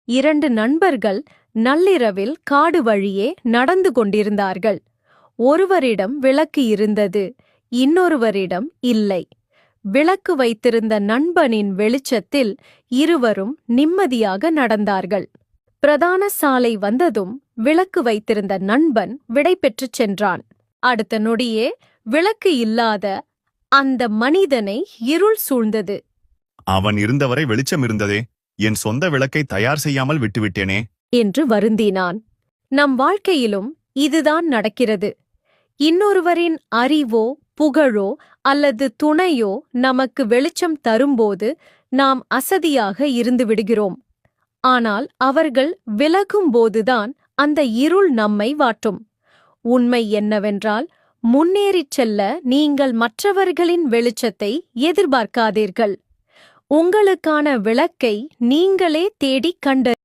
2 நண்பர்கள் நள்ளிரவில் காடு வழியே நடந்து கொண்டிருந்தார்கள். ஒருவரிடம் விளக்கு இருந்தது, இன்னொருவரிடம் இல்லை. விளக்கு வைத்திருந்த நண்பனின் வெளிச்சத்தில் இருவரும் நிம்மதியாக நடந்தார்கள். பிரதான சாலை வந்ததும் விளக்கு வைத்திருந்த நண்பன் விடைபெற்றுச் சென்றான். அடுத்த நொடியே விளக்கு இல்லாத அந்த மனிதனை இருள் சூழ்ந்தது. அவன் இருந்தவரை வெளிச்சம் இருந்ததே, என் சொந்த விளக்கை தயார் செய்யாமல் விட்டுவிட்டேனே என்று வருந்தினான். நம் வாழ்க்கையிலும் இதுதான் நடக்கிறது. இன்னொருவரின் அறிவோ புகழோ அல்லது துணையோ நமக்கு வெளிச்சம் தரும்போது நாம் அசதியாக இருந்து விடுகிறோம். ஆனால் அவர்கள் விலகும்போதுதான் அந்த இருள் நம்மை வாட்டும். உண்மை என்னவென்றால், முன்னேறிச் செல்ல நீங்கள் மற்றவர்களின் வெளிச்சத்தை எதிர்பார்க்காதீர்கள். உங்களுக்கான விளக்கை நீங்களே தேடிக் கண்டறியுங்கள்.